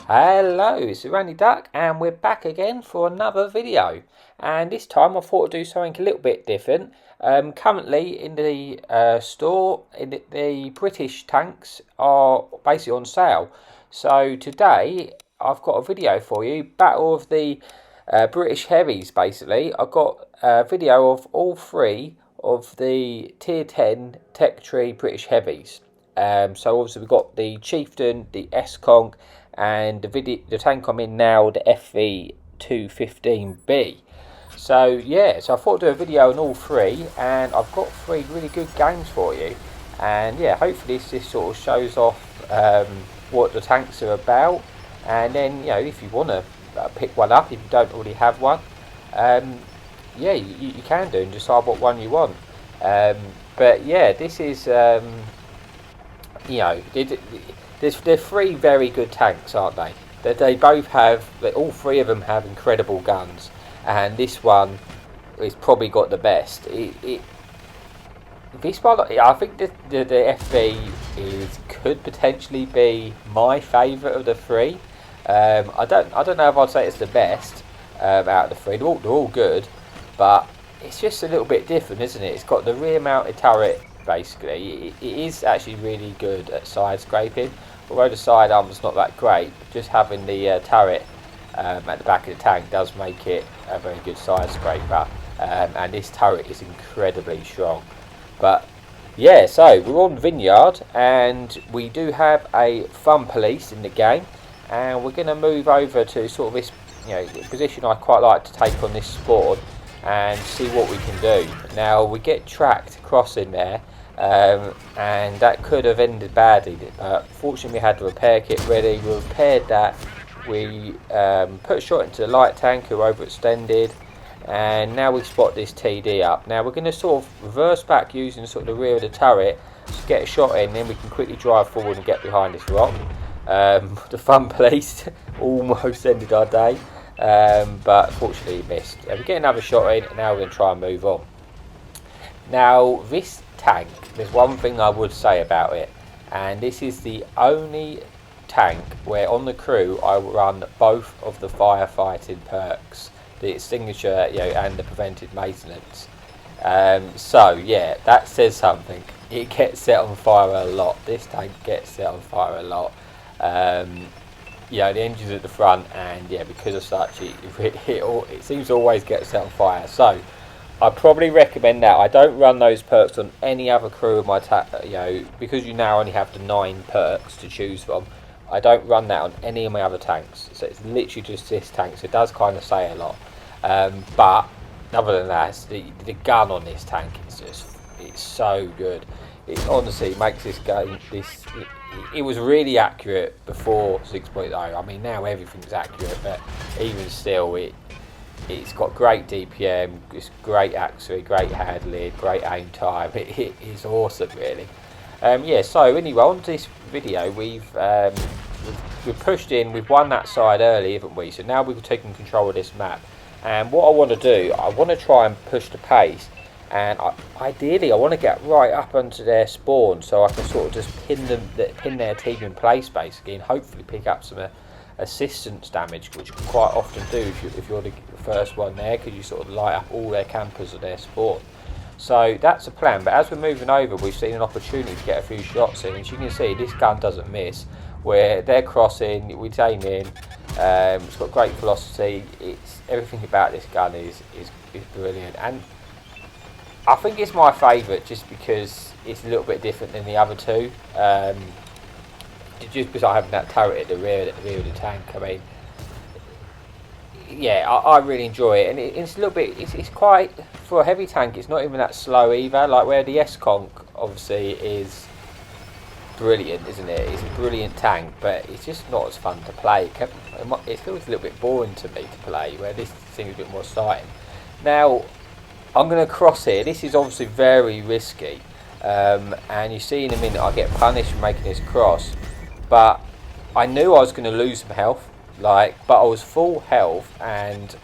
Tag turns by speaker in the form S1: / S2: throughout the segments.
S1: Hello, it's Randy Duck and we're back again for another video, and this time I thought I'd do something a little bit different. Currently in the store, the British tanks are basically on sale, so today I've got a video for you, Battle of the British heavies. Basically I've got a video of all three of the tier 10 tech tree British heavies. So obviously we've got the Chieftain, the Conq, and the tank I'm in now, the FV215B. So yeah, so I thought I'd do a video on all three, and I've got three really good games for you. And yeah, hopefully this sort of shows off what the tanks are about. And then, you know, if you want to pick one up, if you don't already have one, yeah, you can do and decide what one you want. But yeah, this is you know, they're three very good tanks, aren't they? They both have, all three of them have incredible guns, and this one has probably got the best. This one, I think the FV could potentially be my favourite of the three. I don't know if I'd say it's the best out of the three. They're all good, but it's just a little bit different, isn't it? It's got the rear mounted turret. Basically, it is actually really good at side scraping, although the sidearm's not that great. Just having the turret at the back of the tank does make it a very good side scraper, and this turret is incredibly strong. But yeah, so we're on Vineyard, and we do have a fun police in the game, and we're going to move over to sort of this, you know, position I quite like to take on this spawn and see what we can do. Now we get tracked crossing there, and that could have ended badly. Fortunately we had the repair kit ready. We repaired that. We put a shot into the light tank who overextended, and now we spot this TD up. Now we're going to sort of reverse back using sort of the rear of the turret to get a shot in, then we can quickly drive forward and get behind this rock. The fun police almost ended our day. But fortunately it missed. We get another shot in, and now we're going to try and move on. Now this tank, there's one thing I would say about it, and this is the only tank where on the crew I run both of the firefighting perks, the extinguisher, you know, and the preventive maintenance. So yeah, that says something. It gets set on fire a lot. This tank gets set on fire a lot. Yeah, the engine's at the front, and yeah, because of such, it seems to always get set on fire. So I probably recommend that. I don't run those perks on any other crew of my you know, because you now only have the 9 perks to choose from. I don't run that on any of my other tanks. So it's literally just this tank. So it does kind of say a lot. But other than that, the gun on this tank is it's so good. It honestly makes this game it was really accurate before 6.0. I mean, now everything's accurate, but even still, it's got great DPM, it's great accuracy, great handling, great aim time. It is awesome, really. Yeah. So anyway, on this video, we've pushed in. We've won that side early, haven't we? So now we've taken control of this map. And what I want to do, I want to try and push the pace. And ideally, I want to get right up onto their spawn, so I can sort of just pin their team in place, basically, and hopefully pick up some assistance damage, which you can quite often do if you're the first one there, because you sort of light up all their campers at their spawn. So that's the plan. But as we're moving over, we've seen an opportunity to get a few shots in. As you can see, this gun doesn't miss. Where they're crossing, we aim in. It's got great velocity. It's everything about this gun is brilliant. And I think it's my favourite just because it's a little bit different than the other two. Just because I have that turret at the rear of the tank. I mean, yeah, I really enjoy it, and it's a little bit. It's quite, for a heavy tank. It's not even that slow either. Like where the Conq obviously is brilliant, isn't it? It's a brilliant tank, but it's just not as fun to play. It feels a little bit boring to me to play. Where this seems a bit more exciting. Now, I'm going to cross here. This is obviously very risky, and you see in a minute I get punished for making this cross, but I knew I was going to lose some health, but I was full health, and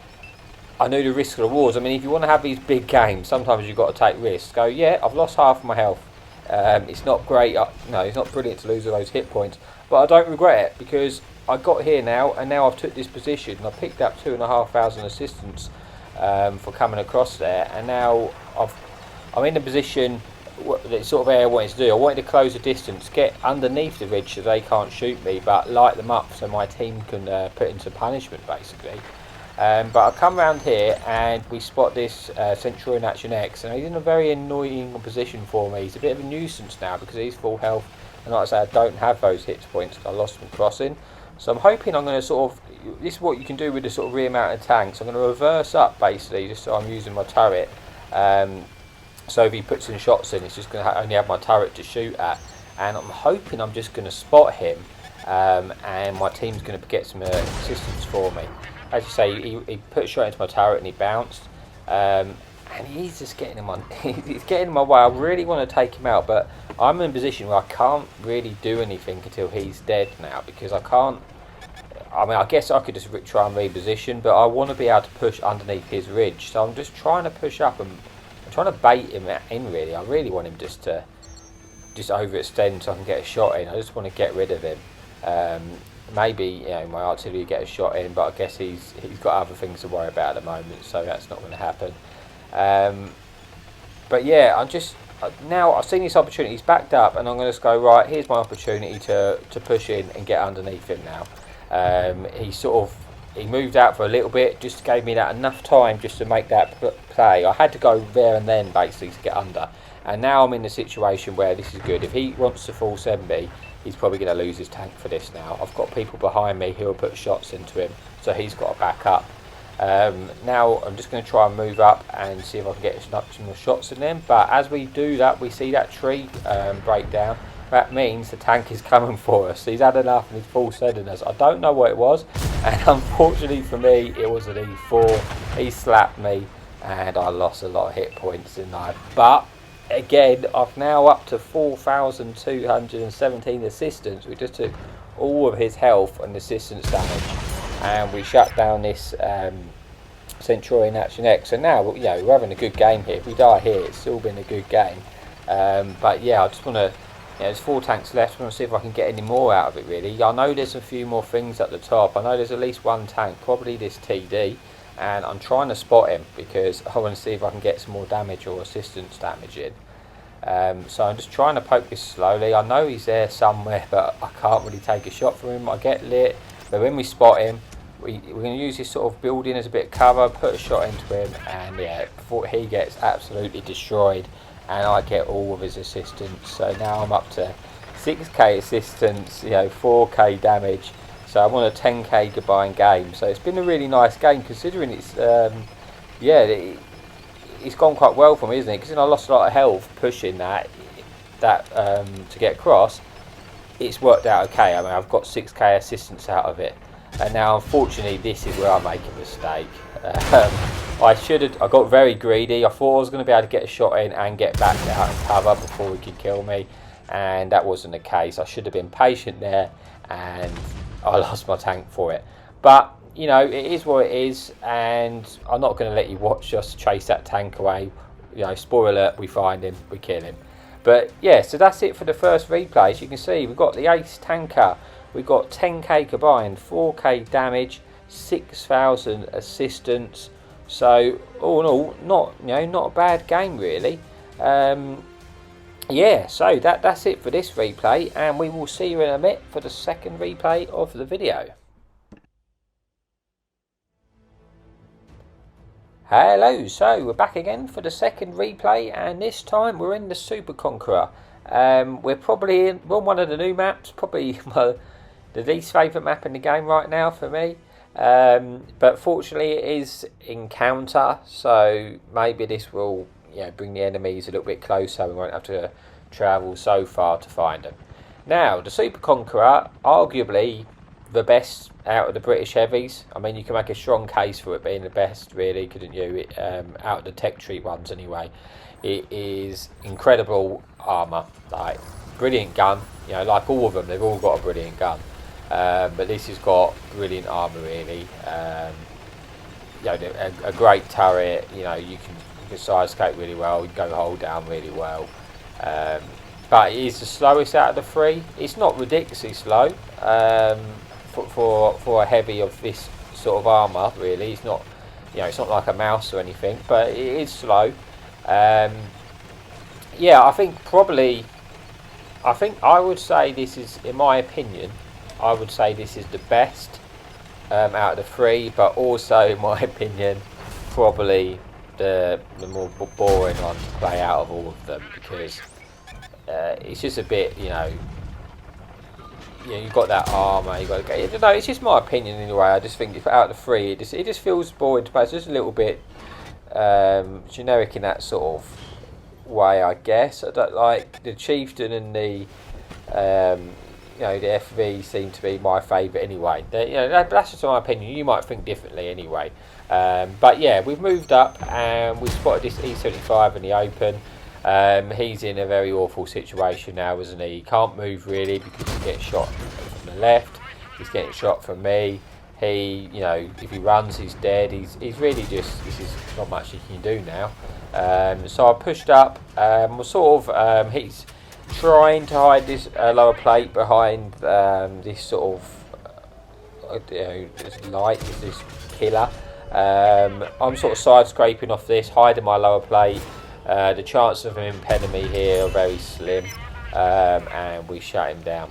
S1: I knew the risk of the wars. I mean, if you want to have these big games, sometimes you've got to take risks. Go, yeah, I've lost half of my health. It's not great, no, it's not brilliant to lose all those hit points, but I don't regret it, because I got here now, and now I've took this position, and I picked up 2,500 assistance for coming across there, and now I'm in a position that sort of area I wanted to do. I wanted to close the distance, get underneath the ridge so they can't shoot me, but light them up so my team can put into punishment basically. But I come around here and we spot this Centurion Action X, and he's in a very annoying position for me. He's a bit of a nuisance now because he's full health, and like I say, I don't have those hit points. I lost them crossing, so I'm hoping I'm going to sort of, this is what you can do with the sort of rear mounted tanks. I'm going to reverse up basically, just so I'm using my turret. So if he puts in shots in, it's just going to only have my turret to shoot at, and I'm hoping I'm just going to spot him, and my team's going to get some assistance for me. As you say, he put a shot into my turret and he bounced, and he's just getting him on. He's getting in my way. I really want to take him out, but I'm in a position where I can't really do anything until he's dead now, because I can't. I mean, I guess I could just try and reposition, but I want to be able to push underneath his ridge. So I'm just trying to push up and I'm trying to bait him in. Really, I really want him just to overextend so I can get a shot in. I just want to get rid of him. Maybe, you know, my artillery get a shot in, but I guess he's got other things to worry about at the moment, so that's not going to happen. But yeah, now I've seen this opportunity. He's backed up, and I'm going to just go, right, here's my opportunity to push in and get underneath him now. He moved out for a little bit, just gave me that enough time just to make that play. I had to go there and then basically to get under, and now I'm in the situation where this is good. If he wants to full 70, he's probably going to lose his tank for this now. I've got people behind me who will put shots into him, so he's got to back up. Now I'm just going to try and move up and see if I can get some more shots in them, but as we do that, we see that tree break down. That means the tank is coming for us. He's had enough and he's full sending us. I don't know what it was, and unfortunately for me, it was an E4. He slapped me, and I lost a lot of hit points in that. But again, I've now up to 4,217 assistance. We just took all of his health and assistance damage, and we shut down this Centurion Action X. So now, you know, we're having a good game here. If we die here, it's still been a good game. But yeah, I just want to. Yeah, there's 4 tanks left. I want to see if I can get any more out of it, really. I know there's a few more things at the top. I know there's at least one tank, probably this TD, and I'm trying to spot him because I want to see if I can get some more damage or assistance damage in. So I'm just trying to poke this slowly. I know he's there somewhere, but I can't really take a shot from him. I get lit, but when we spot him, we're going to use this sort of building as a bit of cover, put a shot into him, and yeah, before he gets absolutely destroyed, and I get all of his assistance. So now I'm up to 6k assistance, you know, 4k damage. So I'm on a 10k combined game. So it's been a really nice game considering it's it's gone quite well for me, isn't it? Because I lost a lot of health pushing that to get across. It's worked out okay. I mean, I've got 6k assistance out of it, and now unfortunately this is where I make a mistake. I got very greedy. I thought I was going to be able to get a shot in and get back out and cover before he could kill me, and that wasn't the case. I should have been patient there, and I lost my tank for it. But you know, it is what it is, and I'm not going to let you watch us chase that tank away. You know, spoiler alert, we find him, we kill him. But yeah, so that's it for the first replay. As you can see, we've got the ace tanker. We've got 10k combined, 4k damage, 6,000 assistance. So all in all, not a bad game really. Yeah, so that's it for this replay, and we will see you in a minute for the second replay of the video. Hello, so we're back again for the second replay, and this time we're in the Super Conqueror. We're probably we're on one of the new maps, probably the least favourite map in the game right now for me. But fortunately it is encounter, so maybe this will bring the enemies a little bit closer. We won't have to travel so far to find them. Now, the Super Conqueror, arguably the best out of the British heavies. I mean, you can make a strong case for it being the best, really, couldn't you? Out of the tech treat ones, anyway. It is incredible armour, like brilliant gun. You know, like all of them, they've all got a brilliant gun. But this has got brilliant armour, really. A great turret. You know, you can side scape really well. You can go hold down really well. But it is the slowest out of the three. It's not ridiculously slow. for a heavy of this sort of armour. Really, it's not, you know, it's not like a mouse or anything, but it is slow. Yeah, I think I would say this is, in my opinion, I would say this is the best out of the three, but also, in my opinion, probably the more boring one to play out of all of them, because it's just a bit, you know, you've got that armour, you've got to go. I don't know, it's just my opinion anyway. I just think out of the three, it just feels boring to play. It's just a little bit generic in that sort of way, I guess. I don't like the Chieftain and the you know, the FV seem to be my favourite anyway. You know, that's just my opinion. You might think differently anyway. But yeah, we've moved up and we spotted this E75 in the open. He's in a very awful situation now, isn't he? He can't move really because he's getting shot from the left. He's getting shot from me. He, you know, if he runs, he's dead. He's really just, this is not much he can do now. So I pushed up. We're sort of, he's trying to hide this lower plate behind this sort of, you know, this light, this pillar. I'm sort of side scraping off this, hiding my lower plate. The chances of him impeding me here are very slim, and we shut him down.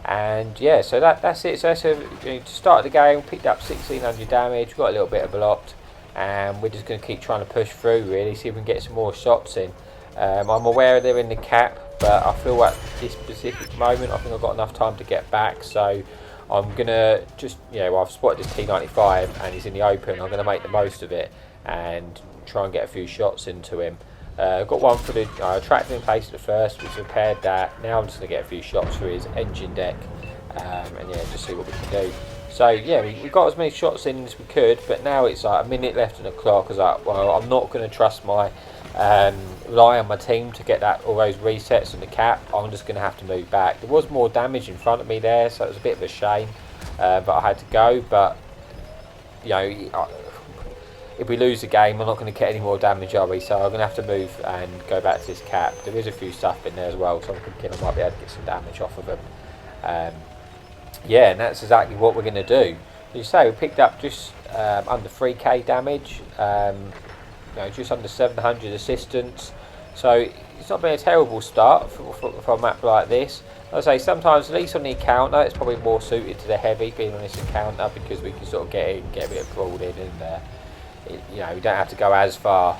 S1: And yeah, so that's it. So to start the game, picked up 1600 damage, got a little bit of blocked, and we're just going to keep trying to push through really, see if we can get some more shots in. I'm aware they're in the cap, but I feel at this specific moment I think I've got enough time to get back, so I'm going to just, you know, I've spotted this T95 and he's in the open. I'm going to make the most of it and try and get a few shots into him. Got one for the tractor in place at the first, which repaired that. Now I'm just going to get a few shots for his engine deck, and yeah, just see what we can do. So yeah, we got as many shots in as we could, but now it's like a minute left on the clock. I was like, well, I'm not going to trust my rely on my team to get that all those resets on the cap. I'm just going to have to move back. There was more damage in front of me there, so it was a bit of a shame, but I had to go. But you know, if we lose the game, I'm not going to get any more damage, are we? So I'm going to have to move and go back to this cap. There is a few stuff in there as well, so I'm thinking I might be able to get some damage off of them. Yeah, and that's exactly what we're going to do. As you say, we picked up just under 3k damage, you know, just under 700 assistance. So it's not been a terrible start for a map like this. As I say, sometimes, at least on the encounter, it's probably more suited to the heavy being on this encounter, because we can sort of get in, get a bit of crawled in, and you know, we don't have to go as far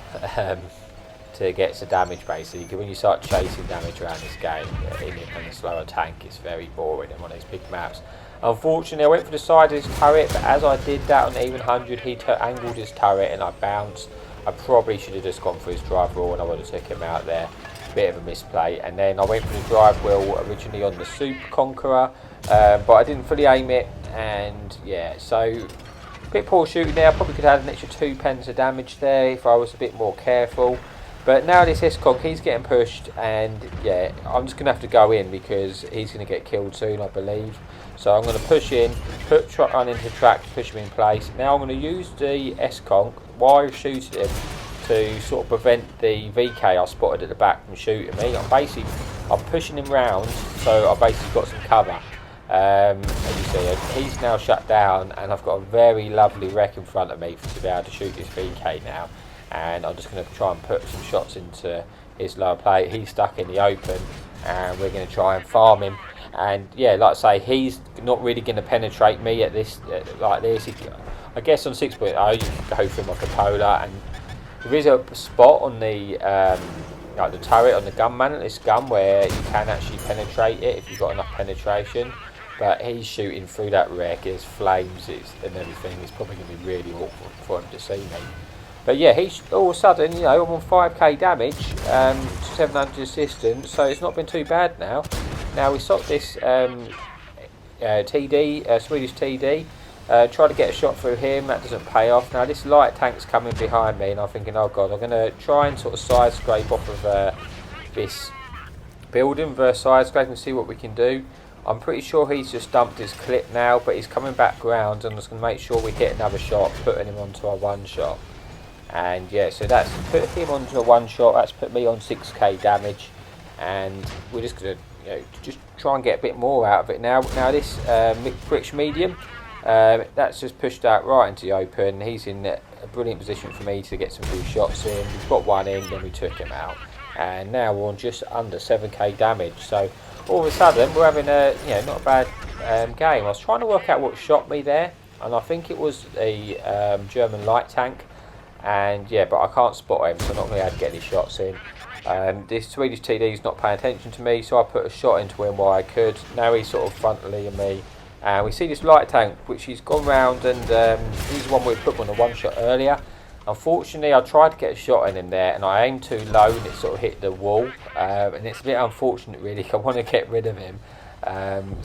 S1: to get to damage basically. When you start chasing damage around this game in a slower tank, it's very boring in one of these big maps. Unfortunately, I went for the side of his turret, but as I did that on the even 100, he angled his turret and I bounced. I probably should have just gone for his drive wheel and I would have took him out there. Bit of a misplay. And then I went for the drive wheel originally on the Super Conqueror, but I didn't fully aim it, and yeah, so a bit poor shooting there. I probably could have had an extra 2 pence of damage there if I was a bit more careful. But now this Conq, he's getting pushed, and yeah, I'm just going to have to go in because he's going to get killed soon, I believe. So I'm going to push in, put truck run into track to push him in place. Now I'm going to use the Conq while shooting him to sort of prevent the VK I spotted at the back from shooting me. I'm pushing him round, so I've basically got some cover. As you see, he's now shut down, and I've got a very lovely wreck in front of me to be able to shoot this VK now. And I'm just going to try and put some shots into his lower plate. He's stuck in the open, and we're going to try and farm him. And yeah, like I say, he's not really going to penetrate me at this like this. I guess on 6.0 you can go for him like a polar, and there is a spot on the like the turret on the gun man at this gun where you can actually penetrate it if you've got enough penetration. But he's shooting through that wreck, there's flames and everything. It's probably going to be really awkward for him to see me. But yeah, he's all of a sudden, you know, I'm on 5k damage, 700 assistance, so it's not been too bad now. Now we stopped this TD, Swedish TD, try to get a shot through him, that doesn't pay off. Now this light tank's coming behind me, and I'm thinking, oh god, I'm going to try and sort of side scrape off of this building, reverse side scrape, and see what we can do. I'm pretty sure he's just dumped his clip now, but he's coming back round, and I'm just going to make sure we hit another shot, putting him onto our one shot. And yeah, so that's put him onto a one shot, that's put me on 6k damage, and we're just going to, just try and get a bit more out of it. Now this britsh medium, that's just pushed out right into the open. He's in a brilliant position for me to get some good shots in. We've got one in, then we took him out, and now we're on just under 7k damage. So all of a sudden we're having a not a bad game. I was trying to work out what shot me there, and I think it was a German light tank. And yeah, but I can't spot him, so I'm not going to be able to get any shots in. This Swedish TD is not paying attention to me, so I put a shot into him while I could. Now he's sort of frontally of me, and we see this light tank, which he's gone round, and he's the one we put on a one shot earlier. Unfortunately, I tried to get a shot in him there, and I aimed too low, and it sort of hit the wall. And it's a bit unfortunate, really. I want to get rid of him. And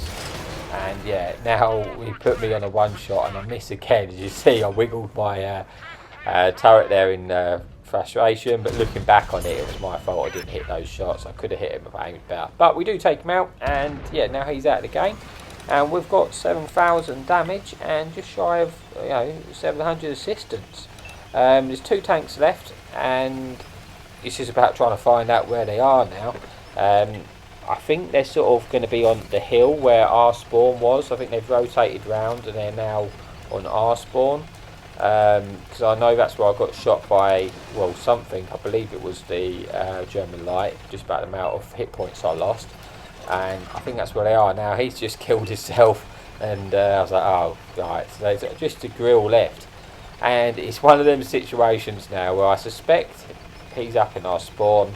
S1: yeah, now he put me on a one shot, and I miss again. As you see, I wiggled my turret there in frustration, but looking back on it, it was my fault. I didn't hit those shots. I could have hit him if I aimed better. But we do take him out, and yeah, now he's out of the game. And we've got 7,000 damage and just shy of 700 assistance. There's 2 tanks left, and it's just about trying to find out where they are now. I think they're sort of going to be on the hill where our spawn was. I think they've rotated round and they're now on our spawn. Because I know that's where I got shot by, well, something. I believe it was the German light, just about the amount of hit points I lost. And I think that's where they are now. He's just killed himself, and I was like, oh, right. So there's just a grill left. And it's one of them situations now where I suspect he's up in our spawn,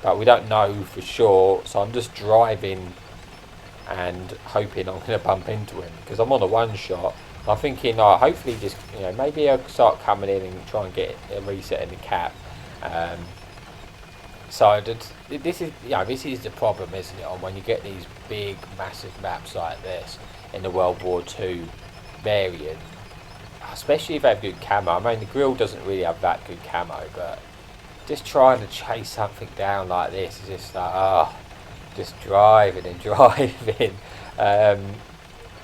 S1: but we don't know for sure. So I'm just driving and hoping I'm going to bump into him, because I'm on a one shot. I'm thinking, oh, hopefully just, maybe I'll start coming in and try and get a reset in the cap. So this is the problem, isn't it, on when you get these big, massive maps like this in the World War II variant, especially if they have good camo. I mean, the grill doesn't really have that good camo, but just trying to chase something down like this is just like, just driving and driving.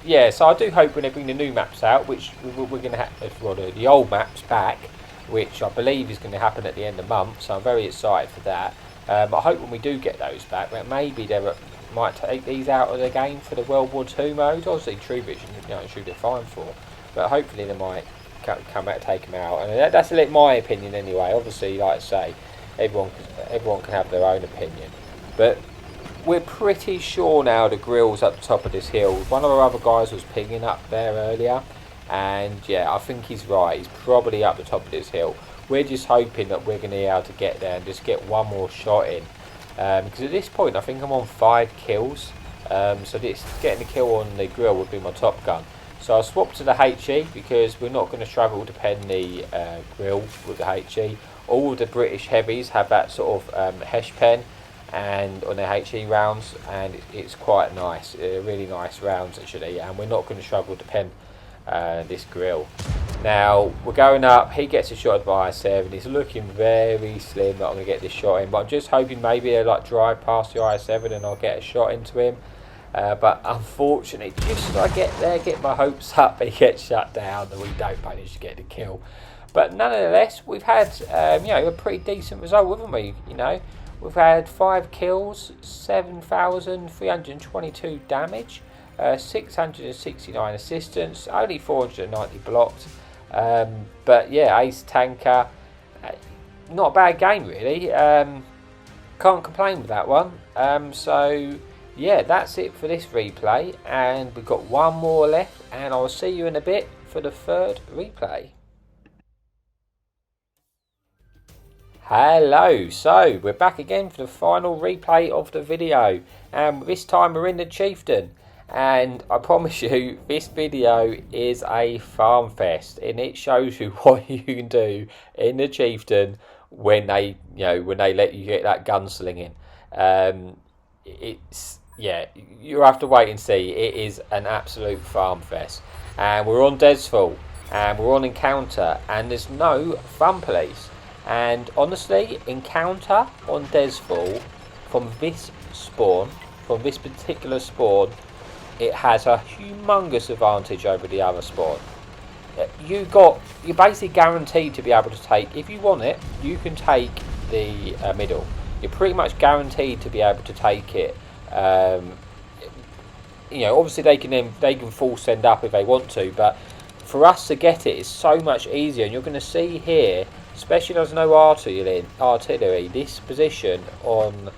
S1: Yeah, so I do hope when they bring the new maps out, which we're going to have, well, the old maps back, which I believe is going to happen at the end of the month, so I'm very excited for that. I hope when we do get those back, that maybe they might take these out of the game for the World War II mode. Obviously, True Vision, should be fine for, but hopefully they might come back and take them out. And that's my opinion anyway. Obviously, like I say, everyone can have their own opinion, but we're pretty sure now the grill's at the top of this hill. One of our other guys was pinging up there earlier, and yeah, I think he's right. He's probably up the top of this hill. We're just hoping that we're going to be able to get there and just get one more shot in. Because at this point, I think I'm on 5 kills. So getting a kill on the grill would be my top gun. So I'll swap to the HE, because we're not going to struggle to pen the grill with the HE. All of the British heavies have that sort of hesh pen and on their HE rounds, and it's quite nice, really nice rounds actually, and we're not going to struggle to pen this grill. Now we're going up, he gets a shot by IS-7, he's looking very slim that I'm going to get this shot in, but I'm just hoping maybe they'll drive past the IS-7 and I'll get a shot into him. But unfortunately, just as I get there, get my hopes up, he gets shut down and we don't manage to get the kill. But nonetheless, we've had a pretty decent result, haven't we? We've had 5 kills, 7,322 damage, 669 assistance, only 490 blocked. But yeah, ace tanker, not a bad game really. Can't complain with that one. So yeah, that's it for this replay, and we've got one more left, and I'll see you in a bit for the 3rd replay. Hello, so we're back again for the final replay of the video, and this time we're in the Chieftain, and I promise you this video is a farm fest, and it shows you what you can do in the Chieftain when they let you get that gunslinging. You have to wait and see. It is an absolute farm fest, and we're on Desfall, and we're on Encounter, and there's no fun police. And honestly, Encounter on Desfall, from this particular spawn, it has a humongous advantage over the other spawn. You're basically guaranteed to be able to take, if you want it, you can take the middle. You're pretty much guaranteed to be able to take it You know, obviously they can full send up if they want to, but for us to get it is so much easier. And you're going to see here, especially there's no artillery, this position on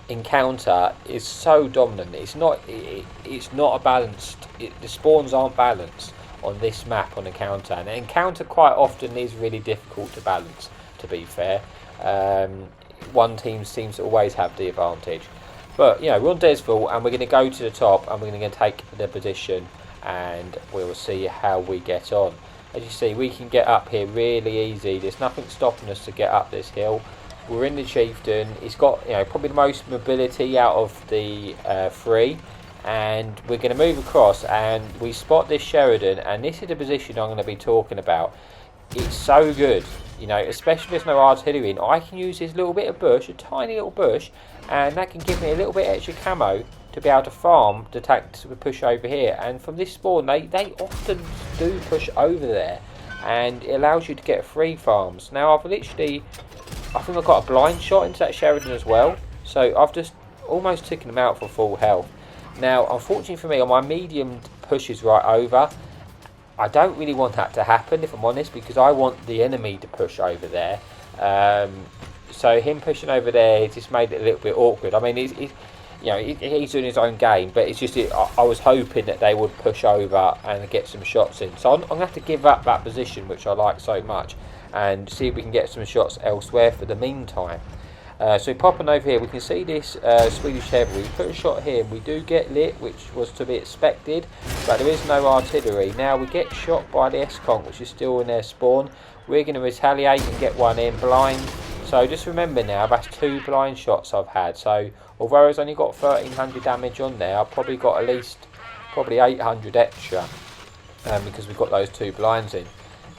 S1: encounter is so dominant. It's not a balanced. The spawns aren't balanced on this map on encounter, and encounter quite often is really difficult to balance. To be fair, one team seems to always have the advantage. But, you know, we're on Desville and we're going to go to the top and we're going to take the position and we'll see how we get on. As you see, we can get up here really easy. There's nothing stopping us to get up this hill. We're in the Chieftain. It's got, you know, probably the most mobility out of the three. And we're going to move across and we spot this Sheridan, and this is the position I'm going to be talking about. It's so good, you know, especially if there's no artillery in. I can use this little bit of bush, a tiny little bush, and that can give me a little bit extra camo to be able to farm the tank to push over here. And from this spawn, they often do push over there, and it allows you to get free farms. Now I think I've got a blind shot into that Sheridan as well, so I've just almost taken them out for full health. Now, unfortunately for me, on my medium pushes right over, I don't really want that to happen, if I'm honest, because I want the enemy to push over there. So him pushing over there just made it a little bit awkward. I mean, he's doing his own game, but it's just I was hoping that they would push over and get some shots in. So I'm going to have to give up that position, which I like so much, and see if we can get some shots elsewhere for the meantime. So popping over here, we can see this Swedish heavy. We put a shot here and we do get lit, which was to be expected, but there is no artillery. Now we get shot by the Conq, which is still in their spawn. We're going to retaliate and get one in blind. So just remember now, that's 2 blind shots I've had. So although I've only got 1300 damage on there, I've probably got at least 800 extra because we've got those 2 blinds in.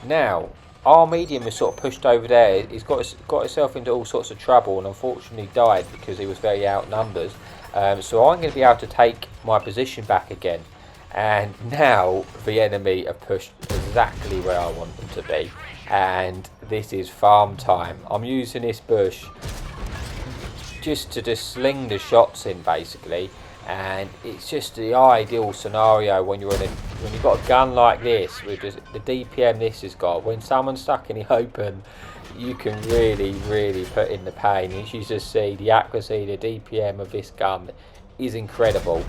S1: Now, our medium is sort of pushed over there. He's got himself into all sorts of trouble and unfortunately died because he was very outnumbered. So I'm going to be able to take my position back again. And now the enemy have pushed exactly where I want them to be. And this is farm time. I'm using this bush just to sling the shots in basically. And it's just the ideal scenario when you've got a gun like this with the DPM this has got. When someone's stuck in the open, you can really put in the pain. As you just see, the accuracy, the DPM of this gun is incredible.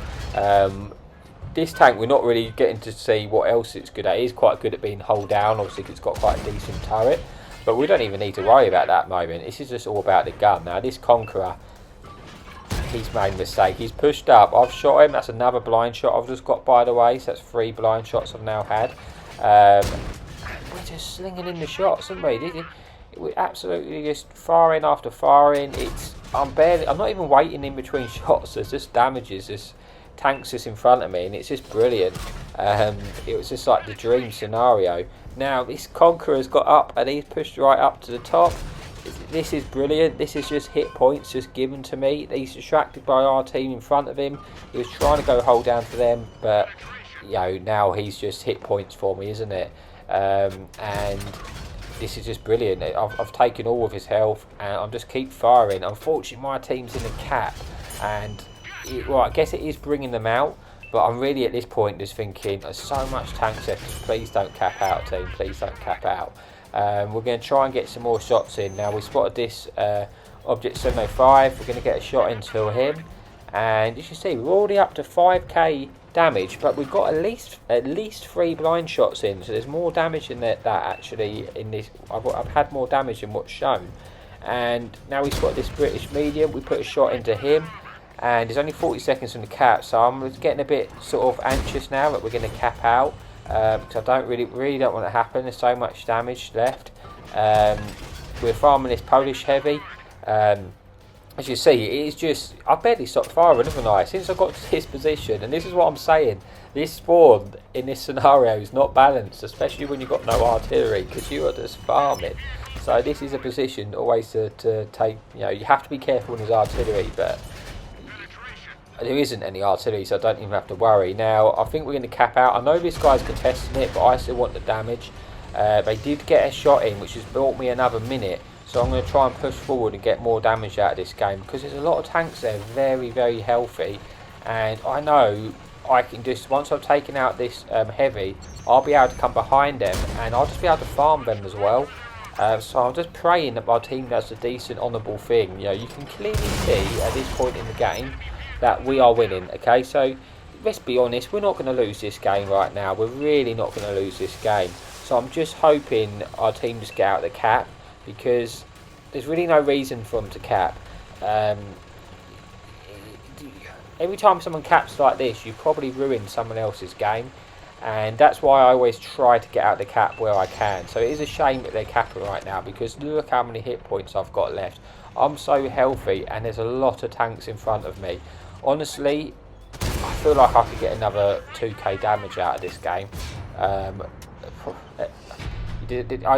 S1: This tank, we're not really getting to see what else it's good at. It is quite good at being hull down. Obviously, it's got quite a decent turret, but we don't even need to worry about that moment. This is just all about the gun. Now, this Conqueror, he's made a mistake. He's pushed up. I've shot him. That's another blind shot I've just got, by the way. So that's 3 blind shots I've now had. We're just slinging in the shots, aren't we? We're absolutely just firing after firing. I'm not even waiting in between shots. There's just damages. There's tanks just in front of me, and it's just brilliant. It was just like the dream scenario. Now this Conqueror's got up and he's pushed right up to the top. This is brilliant. This is just hit points just given to me. He's distracted by our team in front of him. He was trying to go hold down for them, but you know, now he's just hit points for me, isn't it? And this is just brilliant. I've taken all of his health and I'm just keep firing. Unfortunately, my team's in the cap, and well, I guess it is bringing them out. But I'm really at this point just thinking, there's so much tank seconds. Please don't cap out, team. Please don't cap out. We're going to try and get some more shots in. Now we spotted this Object 705. We're going to get a shot into him, and as you see, we're already up to 5k damage, but we've got at least 3 blind shots in. So there's more damage in that actually in this. I've had more damage than what's shown. And now we spot this British medium. We put a shot into him, and there's only 40 seconds from the cap. So I'm getting a bit sort of anxious now that we're going to cap out. Because I don't really don't want it to happen. There's so much damage left. We're farming this Polish heavy. As you see, it is just, I barely stopped firing, haven't I? Since I got to this position, and this is what I'm saying, this spawn in this scenario is not balanced, especially when you've got no artillery, because you are just farming. So this is a position always to take, you know, you have to be careful when there's artillery, but there isn't any artillery, so I don't even have to worry. Now, I think we're going to cap out. I know this guy's contesting it, but I still want the damage. They did get a shot in, which has bought me another minute. So I'm going to try and push forward and get more damage out of this game, because there's a lot of tanks there, very, very healthy. And I know I can just, once I've taken out this heavy, I'll be able to come behind them and I'll just be able to farm them as well. So I'm just praying that my team does a decent, honourable thing. You know, you can clearly see at this point in the game that we are winning. Okay, so let's be honest, we're not going to lose this game right now. We're really not going to lose this game. So I'm just hoping our team just get out the cap, because there's really no reason for them to cap. Every time someone caps like this, you probably ruin someone else's game, and that's why I always try to get out the cap where I can. So it is a shame that they're capping right now, because look how many hit points I've got left. I'm so healthy and there's a lot of tanks in front of me. Honestly, I feel like I could get another 2k damage out of this game. I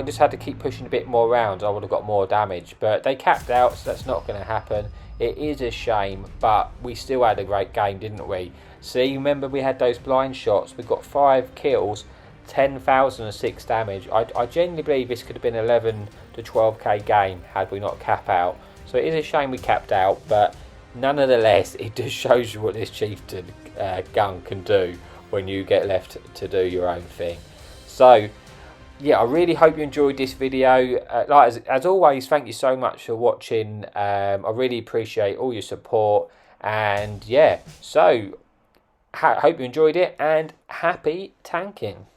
S1: just had to keep pushing a bit more rounds, I would have got more damage, but they capped out, so that's not going to happen. It is a shame, but we still had a great game, didn't we? See, remember we had those blind shots, we got 5 kills, 10,006 damage. I genuinely believe this could have been 11 to 12k game had we not cap out. So it is a shame we capped out, but nonetheless, it just shows you what this Chieftain gun can do when you get left to do your own thing. So yeah, I really hope you enjoyed this video. As always, thank you so much for watching. I really appreciate all your support, and yeah, so hope you enjoyed it, and happy tanking.